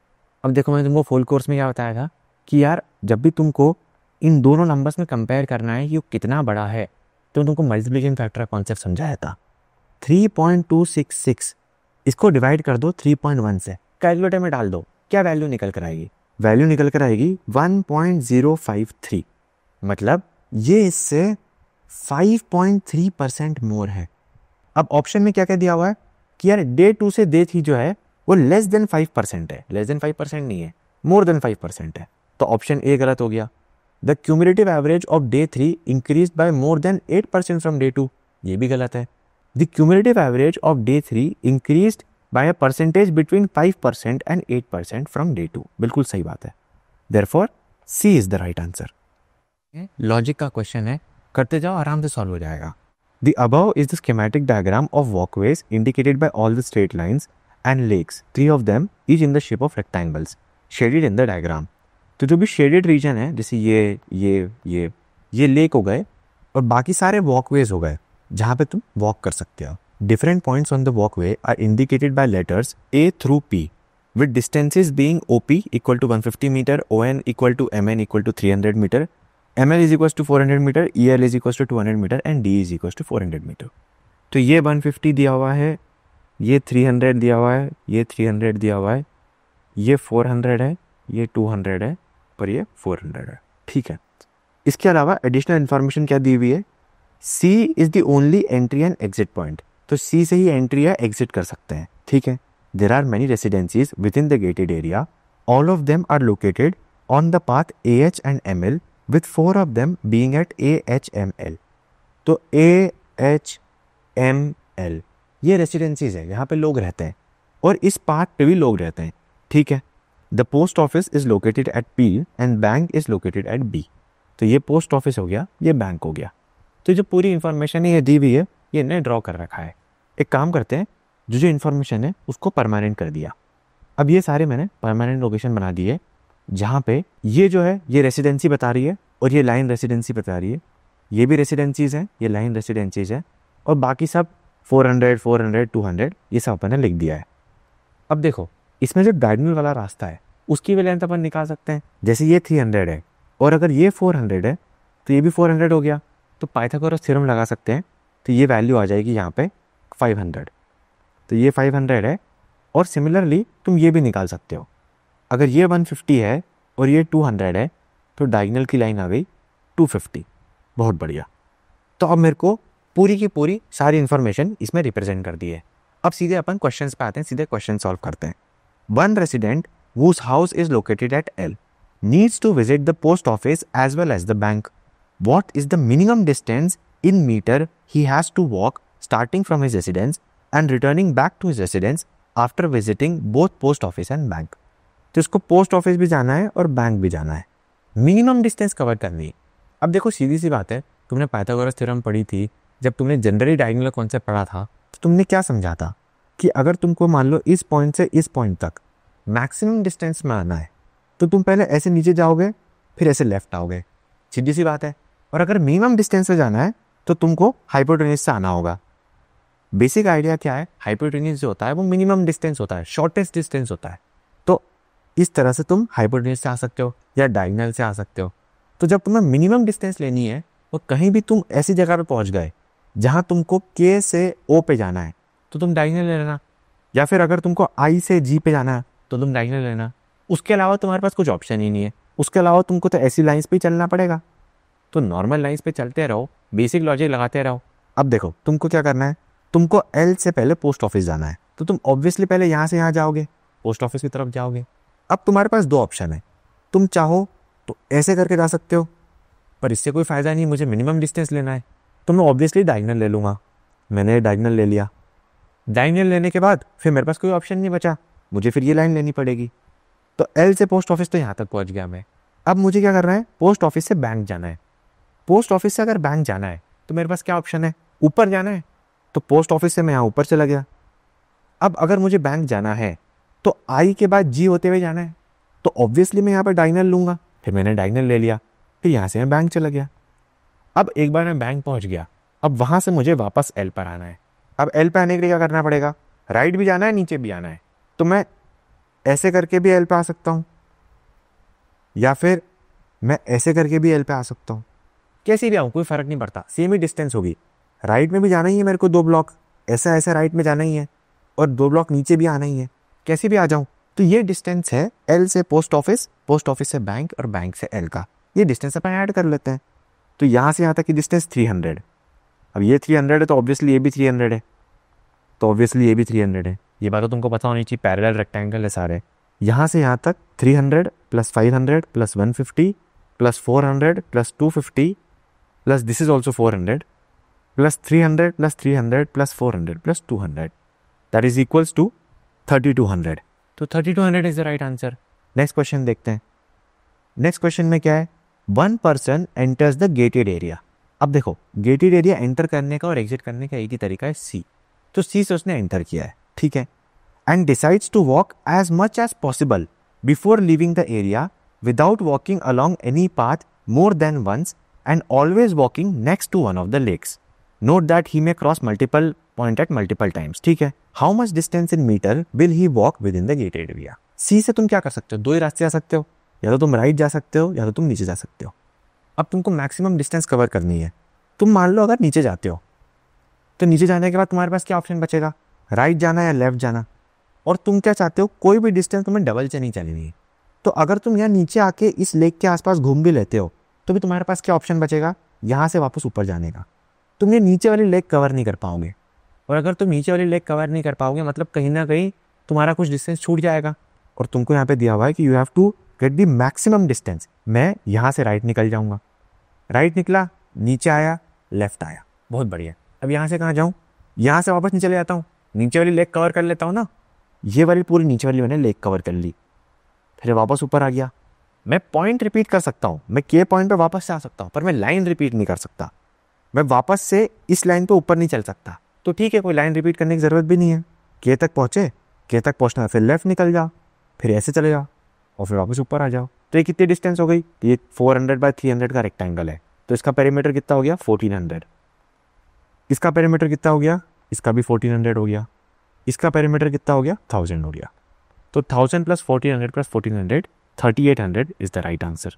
अब देखो मैंने तुमको फुल कोर्स में क्या बताया था कि यार जब भी तुमको इन दोनों नंबर्स में कंपेयर करना है कि वो कितना बड़ा है तो तुमको मल्टीप्लिकेशन फैक्टर का कॉन्सेप्ट समझाया था। 3.266 इसको डिवाइड कर दो 3.1 से, कैलकुलेटर में डाल दो, क्या वैल्यू निकल कर आएगी, वैल्यू निकल कर आएगी 1.053, मतलब ये इससे 5.3% मोर है। अब ऑप्शन में क्या क्या दिया हुआ है कि यार डे 2 से डे 3 जो है वो लेस देन 5% है, लेस देन 5% नहीं है, मोर देन 5% है। तो ऑप्शन ए गलत हो गया। The cumulative average of day 3 increase by more than 8% from day 2, ये भी गलत है। The cumulative average of day 3 increased by a percentage between 5% and 8% from day 2, बिल्कुल सही बात है। Therefore C is the right answer. Logic का क्वेश्चन है, करते जाओ, आराम से सॉल्व हो जाएगा। The above is the schematic diagram of walkways indicated by all the straight lines and lakes, 3 of them each in the shape of rectangles, shaded in the diagram. तो जो भी shaded region है, जैसे ये लेक हो गए और बाकी सारे walkways हो गए जहाँ पे तुम walk कर सकते हो। Different points on the walkway are indicated by letters A through P, with distances being OP equal to 150 meter, ON equal to MN equal to 300 meter, ML is equals to 400 metre, EL is equals to 200 metre and D is equals to 400 metre. तो ये 150 दिया हुआ है, ये 300 दिया हुआ है, ये 300 दिया हुआ है, ये 400 है, ये 200 है और ये 400 है। ठीक है, इसके अलावा एडिशनल इन्फॉर्मेशन क्या दी हुई है, C is the only entry and exit point, तो C से ही एंट्री या एग्जिट कर सकते हैं। ठीक है, there are many residencies within the gated area, all of them are located on the path AH and ML, with 4 of them being at AHML। तो AHML ये रेसिडेंसीज है, यहाँ पे लोग रहते हैं और इस पार्ट पे भी लोग रहते हैं। ठीक है, the post office is located at P and bank is located at B। तो ये पोस्ट ऑफिस हो गया, ये बैंक हो गया। तो जो पूरी इन्फॉर्मेशन है ये दी हुई है, ये इन्हें ड्रॉ कर रखा है। एक काम करते हैं, जो इन्फॉर्मेशन है उसको परमानेंट कर दिया। अब ये सारे मैंने परमानेंट लोकेशन बना दिए, जहाँ पे ये जो है ये रेसिडेंसी बता रही है और ये लाइन रेसिडेंसी बता रही है, ये भी रेसिडेंसीज हैं, ये लाइन रेसिडेंसीज है और बाकी सब 400, 400, 200 ये सब अपन ने लिख दिया है। अब देखो इसमें जो डायगोनल वाला रास्ता है उसकी भी लेंथ अपन निकाल सकते हैं। जैसे ये 300 है और अगर ये 400 है तो ये भी 400 हो गया, तो पाइथागोरस थ्योरम लगा सकते हैं। तो ये वैल्यू आ जाएगी यहाँ पे 500, तो ये 500 है। और सिमिलरली तुम ये भी निकाल सकते हो, अगर ये 150 है और ये 200 है तो डायगोनल की लाइन आ गई 250। बहुत बढ़िया। तो अब मेरे को पूरी की पूरी सारी इन्फॉर्मेशन इसमें रिप्रेजेंट कर दी है। अब सीधे अपन क्वेश्चंस पे आते हैं, सीधे क्वेश्चन सॉल्व करते हैं। One resident whose house is located at L needs to visit the post office as well as the bank. What is the minimum distance in meter he has to walk starting from his residence and returning back to his residence after visiting both post office and bank? तो इसको पोस्ट ऑफिस भी जाना है और बैंक भी जाना है, मिनिमम डिस्टेंस कवर करनी है। अब देखो सीधी सी बात है, तुमने पाइथागोरस थ्योरम पढ़ी थी, जब तुमने जनरली डायगोनल कॉन्सेप्ट पढ़ा था तो तुमने क्या समझा था कि अगर तुमको मान लो इस पॉइंट से इस पॉइंट तक मैक्सिमम डिस्टेंस में आना है तो तुम पहले ऐसे नीचे जाओगे फिर ऐसे लेफ्ट आओगे, सीधी सी बात है। और अगर मिनिमम डिस्टेंस से जाना है तो तुमको हाइपोटेन्यूज से आना होगा। बेसिक आइडिया क्या है, हाइपोटेन्यूज जो होता है वो मिनिमम डिस्टेंस होता है, शॉर्टेस्ट डिस्टेंस होता है। तो इस तरह से तुम हाइपोटेन्यूज से आ सकते हो या डायगोनल से आ सकते हो। तो जब तुम्हें मिनिमम डिस्टेंस लेनी है और कहीं भी तुम ऐसी जगह पे पहुंच गए जहां तुमको K से O पे जाना है तो तुम डायगोनल ले लेना, या फिर अगर तुमको I से G पे जाना है तो तुम डायगोनल लेना। उसके अलावा तुम्हारे पास कुछ ऑप्शन ही नहीं है, उसके अलावा तुमको तो ऐसी लाइंस पे चलना पड़ेगा। तो नॉर्मल लाइंस पे चलते रहो, बेसिक लॉजिक लगाते रहो। अब देखो तुमको क्या करना है, तुमको L से पहले पोस्ट ऑफिस जाना है तो तुम ऑब्वियसली पहले यहाँ से यहाँ जाओगे, पोस्ट ऑफिस की तरफ जाओगे। अब तुम्हारे पास दो ऑप्शन है, तुम चाहो तो ऐसे करके जा सकते हो, पर इससे कोई फ़ायदा नहीं, मुझे मिनिमम डिस्टेंस लेना है तो मैं ऑब्वियसली डायगोनल ले लूँगा। मैंने डायगोनल ले लिया, डायगोनल लेने के बाद फिर मेरे पास कोई ऑप्शन नहीं बचा, मुझे फिर ये लाइन लेनी पड़ेगी। तो L से पोस्ट ऑफिस तो यहाँ तक पहुँच गया मैं। अब मुझे क्या करना है, पोस्ट ऑफिस से बैंक जाना है। पोस्ट ऑफिस से अगर बैंक जाना है तो मेरे पास क्या ऑप्शन है, ऊपर जाना है, तो पोस्ट ऑफिस से मैं यहाँ ऊपर चला गया। अब अगर मुझे बैंक जाना है तो I के बाद G होते हुए जाना है, तो ऑब्वियसली मैं यहाँ पर डायगोनल लूँगा। फिर मैंने डायगोनल ले लिया, फिर यहाँ से मैं बैंक चला गया। अब एक बार मैं बैंक पहुँच गया, अब वहाँ से मुझे वापस L पर आना है। अब L पर आने के लिए क्या करना पड़ेगा, राइट भी जाना है नीचे भी आना है। तो मैं ऐसे करके भी L पे आ सकता हूँ या फिर मैं ऐसे करके भी L पे आ सकता हूँ। कैसे भी आऊँ कोई फ़र्क नहीं पड़ता, सेम ही डिस्टेंस होगी। राइट में भी जाना ही है मेरे को 2 ब्लॉक, ऐसा ऐसा राइट में जाना ही है और 2 ब्लॉक नीचे भी आना ही है, कैसे भी आ जाऊँ। तो ये डिस्टेंस है L से पोस्ट ऑफिस, पोस्ट ऑफिस से बैंक और बैंक से L का, ये डिस्टेंस अपन ऐड कर लेते हैं। तो यहाँ से यहाँ तक की डिस्टेंस 300। अब ये 300 है तो ऑब्वियसली ये भी 300 है, तो ऑब्वियसली ये भी 300 है। ये बात तो तुमको पता होनी चाहिए, पैरेलल रेक्टेंगल है सारे। यहाँ से यहाँ तक 300 plus 500 plus 150 plus 400 plus 250 plus this is also 400 plus 300 plus 300 plus 400 plus 200 that is equals to 3200। तो 3200 is the right answer. Next question देखते हैं। नेक्स्ट क्वेश्चन में क्या है, 1 person enters the gated area. अब देखो गेटेड एरिया एंटर करने का और एग्जिट करने का एक ही तरीका है, सी। तो सी से उसने एंटर किया है, ठीक है, and decides to walk as much as possible before leaving the area without walking along any path more than once and always walking next to one of the lakes. Note that he may cross multiple point at multiple times, ठीक है। How much distance in meter will he walk within the gated area. C से तुम क्या कर सकते हो, दो ही रास्ते जा सकते हो, या तो तुम राइट जा सकते हो या तो तुम नीचे जा सकते हो। अब तुमको मैक्सिमम डिस्टेंस कवर करनी है। तुम मान लो अगर नीचे जाते हो तो नीचे जाने के बाद तुम्हारे पास क्या ऑप्शन बचेगा, राइट जाना या लेफ्ट जाना। और तुम क्या चाहते हो, कोई भी डिस्टेंस तुम्हें डबल से नहीं चलनी है। तो अगर तुम यहाँ नीचे आके इस लेक के आसपास घूम भी लेते हो तो भी तुम्हारे पास क्या ऑप्शन बचेगा, यहाँ से वापस ऊपर जाने का। तुम ये नीचे वाली लेक कवर नहीं कर पाओगे, और अगर तुम नीचे वाली लेक कवर नहीं कर पाओगे मतलब कहीं ना कहीं तुम्हारा कुछ डिस्टेंस छूट जाएगा। और तुमको यहाँ पे दिया हुआ है कि you have to get the maximum distance. मैं यहाँ से राइट निकल जाऊँगा, राइट निकला, नीचे आया, लेफ्ट आया, बहुत बढ़िया। अब यहाँ से कहाँ जाऊँ, यहाँ से वापस नीचे चले जाता हूँ, नीचे वाली लेक कवर कर लेता हूँ ना। ये वाली पूरी नीचे वाली मैंने लेक कवर कर ली, फिर वापस ऊपर आ गया। मैं पॉइंट रिपीट कर सकता हूँ, मैं के पॉइंट पे वापस से आ सकता हूँ, पर मैं लाइन रिपीट नहीं कर सकता। मैं वापस से इस लाइन पे ऊपर नहीं चल सकता। तो ठीक है, कोई लाइन रिपीट करने की ज़रूरत भी नहीं है। के तक पहुँचे, के तक पहुँचना फिर लेफ्ट निकल जाओ, फिर ऐसे चले जाओ और फिर वापस ऊपर आ जाओ। तो ये कितनी डिस्टेंस हो गई, ये 400 बाय 300 का रेक्टेंगल है, तो इसका पेरीमीटर कितना हो गया 1400। इसका पेरीमीटर कितना हो गया, इसका भी 1400 हो गया। इसका पेरीमीटर कितना हो गया 1000 हो गया। तो 1000 plus 1400 plus 1400 3800 is the right answer.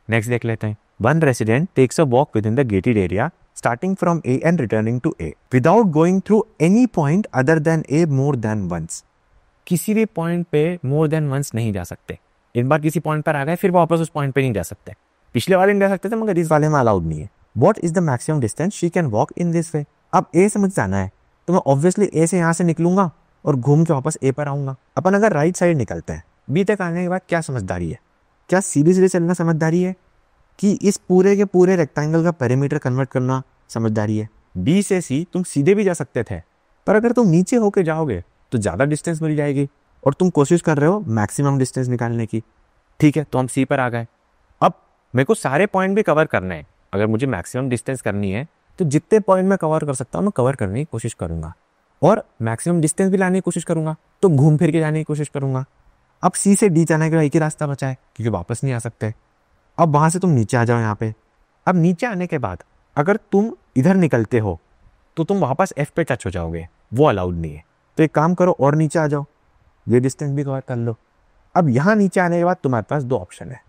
Next देख लेते हैं। One resident takes a walk within the gated area starting from A and returning to A without going through any point other than A more than once. किसी भी पॉइंट पे मोर देन वंस नहीं जा सकते। एक बार किसी पॉइंट पर आ गए फिर वापस उस पॉइंट पे नहीं जा सकते। पिछले वाले नहीं जा सकते थे मगर इस वाले में अलाउड नहीं है। What is the maximum distance she can walk in this way. अब ए से मुझे जाना है तो मैं ऑब्वियसली ए से यहाँ से निकलूंगा और घूम के वापस ए पर आऊँगा। अपन अगर राइट साइड निकलते हैं, बी तक आने के बाद क्या समझदारी है, क्या सीधे सीधे चलना समझदारी है कि इस पूरे के पूरे रेक्टेंगल का पेरीमीटर कन्वर्ट करना समझदारी है। बी से सी तुम सीधे भी जा सकते थे, पर अगर तुम नीचे होके जाओगे तो ज़्यादा डिस्टेंस मिल जाएगी और तुम कोशिश कर रहे हो मैक्सिमम डिस्टेंस निकालने की। ठीक है, तो हम सी पर आ गए। अब मेरे को सारे पॉइंट भी कवर करने हैं। अगर मुझे मैक्सिमम डिस्टेंस करनी है तो जितने पॉइंट मैं कवर कर सकता हूँ मैं कवर करने की कोशिश करूँगा और मैक्सिमम डिस्टेंस भी लाने की कोशिश करूँगा, तो घूम फिर के जाने की कोशिश करूँगा। अब सी से डी जाने का एक ही रास्ता बचा है क्योंकि वापस नहीं आ सकते। अब वहाँ से तुम नीचे आ जाओ यहाँ पे। अब नीचे आने के बाद अगर तुम इधर निकलते हो तो तुम वापस एफ पे टच हो जाओगे, वो अलाउड नहीं है। तो एक काम करो और नीचे आ जाओ, ये डिस्टेंस भी कवर कर लो। अब यहाँ नीचे आने के बाद तुम्हारे पास दो ऑप्शन है।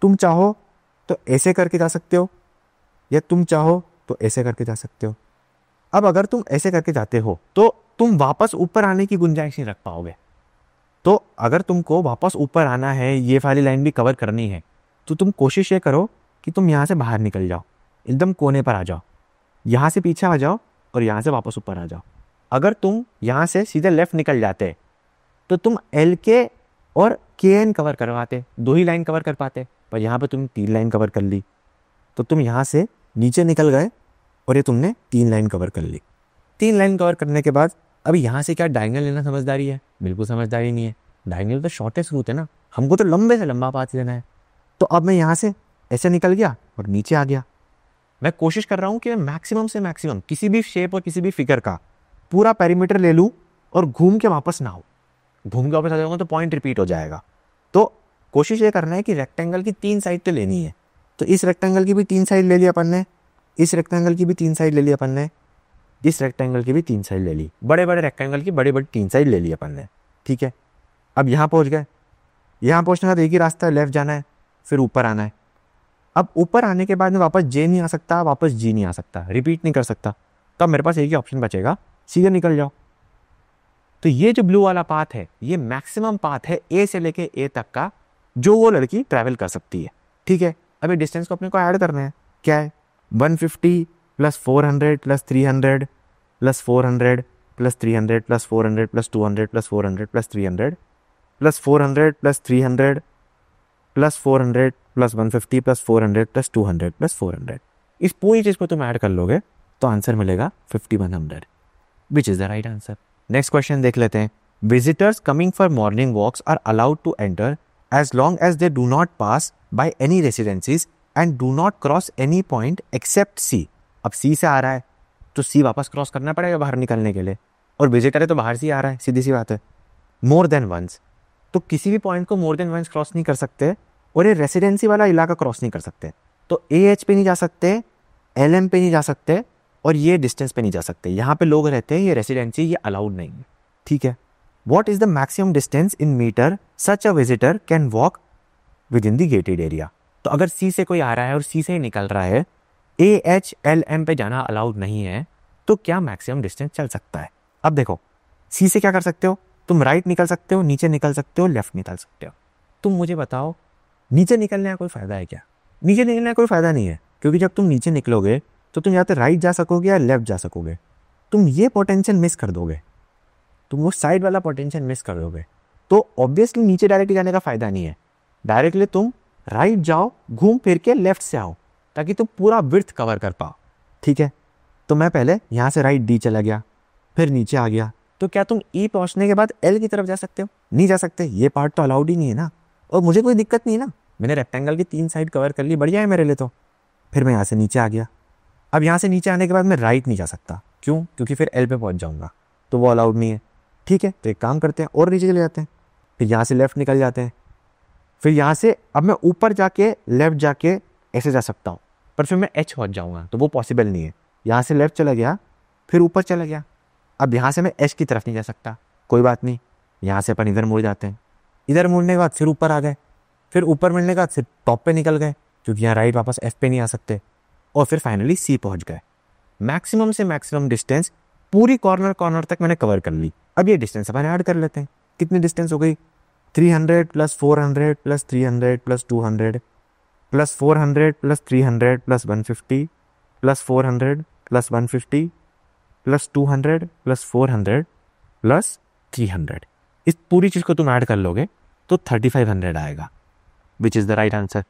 तुम चाहो तो ऐसे करके जा सकते हो या तुम चाहो तो ऐसे करके जा सकते हो। अब अगर तुम ऐसे करके जाते हो तो तुम वापस ऊपर आने की गुंजाइश नहीं रख पाओगे। तो अगर तुमको वापस ऊपर आना है, ये वाली लाइन भी कवर करनी है, तो तुम कोशिश ये करो कि तुम यहाँ से बाहर निकल जाओ, एकदम कोने पर आ जाओ, यहाँ से पीछे आ जाओ और यहाँ से वापस ऊपर आ जाओ। अगर तुम यहाँ से सीधे लेफ्ट निकल जाते तो तुम एल के और के एन कवर करवाते, दो ही लाइन कवर कर पाते, पर यहाँ पर तुम 3 लाइन कवर कर ली। तो तुम यहाँ से नीचे निकल गए और ये तुमने 3 लाइन कवर कर ली। 3 लाइन कवर करने के बाद अब यहाँ से क्या डायगोनल लेना समझदारी है? बिल्कुल समझदारी नहीं है। डायगोनल तो शॉर्टेस्ट रूट है ना, हमको तो लंबे से लंबा पाथ लेना है। तो अब मैं यहाँ से ऐसे निकल गया और नीचे आ गया। मैं कोशिश कर रहा हूँ कि मैं मैक्सिमम से मैक्सिमम किसी भी शेप और किसी भी फिगर का पूरा पेरीमीटर ले लूँ और घूम के वापस ना हो। घूम के वापस आ जाऊँगा तो पॉइंट रिपीट हो जाएगा। तो कोशिश ये करना है कि रेक्टेंगल की 3 साइड तो लेनी है। तो इस रेक्टेंगल की भी 3 साइड ले लिया अपन ने, इस रेक्टेंगल की भी 3 साइड ले ली अपन ने, इस रेक्टेंगल की भी 3 साइड ले ली। बड़े बड़े रेक्टेंगल की बड़ी बड़ी 3 साइड ले ली अपन ने। ठीक है, अब यहाँ पहुँच गए। यहाँ पहुँचने का तो एक ही रास्ता है, लेफ्ट जाना है, फिर ऊपर आना है। अब ऊपर आने के बाद में वापस जे नहीं आ सकता, वापस जी नहीं आ सकता, रिपीट नहीं कर सकता। तब मेरे पास एक ही ऑप्शन बचेगा, सीधे निकल जाओ। तो ये जो ब्लू वाला पाथ है ये मैक्सिमम पाथ है ए से लेके ए तक का जो वो लड़की ट्रैवल कर सकती है। ठीक है, अब ये डिस्टेंस को अपने को ऐड करना है। क्या है, 150 plus 400 plus 300 plus 400 plus 300 plus 400 plus 200 plus 400 plus 300 plus 400 plus 300 plus 400 plus 150 plus 400 plus 200 plus 400। इस पूरी चीज़ को तुम ऐड कर लोगे तो आंसर मिलेगा 5100, which is the right answer. Next question देख लेते हैं। Visitors coming for morning walks are allowed to enter as long as they do not pass by any residencies and do not cross any point except C. अब सी से आ रहा है तो सी वापस क्रॉस करना पड़ेगा बाहर निकलने के लिए, और विजिटर है तो बाहर से ही आ रहा है, सीधी सी बात है। मोर देन वंस, तो किसी भी पॉइंट को मोर देन वंस क्रॉस नहीं कर सकते, और ये रेसिडेंसी वाला इलाका क्रॉस नहीं कर सकते। तो AH पे नहीं जा सकते, LM पे नहीं जा सकते, और ये डिस्टेंस पे नहीं जा सकते। यहाँ पे लोग रहते हैं, ये रेसिडेंसी, ये अलाउड नहीं है, ठीक है। What is the maximum distance in metre such a visitor can walk within the gated area. तो अगर सी से कोई आ रहा है और सी से ही निकल रहा है, AH LM पे जाना अलाउड नहीं है, तो क्या मैक्सिमम डिस्टेंस चल सकता है? अब देखो, सी से क्या कर सकते हो तुम? राइट निकल सकते हो, नीचे निकल सकते हो, लेफ्ट निकल सकते हो। तुम मुझे बताओ, नीचे निकलने का कोई फ़ायदा है क्या? नीचे निकलने का कोई फ़ायदा नहीं है, क्योंकि जब तुम नीचे निकलोगे तो तुम या तो राइट जा सकोगे या लेफ्ट जा सकोगे। तुम ये पोटेंशियल मिस कर दोगे, तुम वो साइड वाला पोटेंशियल मिस कर दोगे। तो ऑब्वियसली नीचे डायरेक्टली जाने का फ़ायदा नहीं है। डायरेक्टली तुम राइट जाओ, घूम फिर के लेफ्ट से आओ, ताकि तुम पूरा विड्थ कवर कर पाओ, ठीक है। तो मैं पहले यहाँ से राइट D चला गया, फिर नीचे आ गया। तो क्या तुम E पहुँचने के बाद L की तरफ जा सकते हो? नहीं जा सकते, ये पार्ट तो अलाउड ही नहीं है ना। और मुझे कोई दिक्कत नहीं है ना, मैंने रेक्टेंगल की 3 साइड कवर कर ली, बढ़िया है मेरे लिए। तो फिर मैं यहाँ से नीचे आ गया। अब यहाँ से नीचे आने के बाद मैं राइट नहीं जा सकता, क्यों? क्योंकि फिर L पे पहुँच जाऊँगा, तो वो अलाउड नहीं है, ठीक है। तो एक काम करते हैं, और नीचे चले जाते हैं, फिर यहाँ से लेफ्ट निकल जाते हैं। फिर यहाँ से अब मैं ऊपर जाके लेफ्ट जाके ऐसे जा सकता हूँ, पर फिर मैं H पहुँच जाऊँगा, तो वो पॉसिबल नहीं है। यहाँ से लेफ्ट चला गया, फिर ऊपर चला गया। अब यहाँ से मैं H की तरफ नहीं जा सकता, कोई बात नहीं, यहाँ से अपन इधर मुड़ जाते हैं। इधर मुड़ने के बाद फिर ऊपर आ गए, फिर ऊपर मिलने के बाद फिर टॉप पे निकल गए, क्योंकि यहाँ राइट वापस F पे नहीं आ सकते, और फिर फाइनली C पहुँच गए। मैक्सिमम से मैक्सिमम डिस्टेंस पूरी कॉर्नर तक मैंने कवर कर ली। अब ये डिस्टेंस अपन ऐड कर लेते हैं। कितनी डिस्टेंस हो गई? 300 plus 400 plus 300 plus 200 plus 400 plus 300 plus 150 plus 400 plus 150 plus 200 plus 400 plus 300। इस पूरी चीज़ को तुम ऐड कर लोगे तो 3500 आएगा, विच इज़ द राइट आंसर।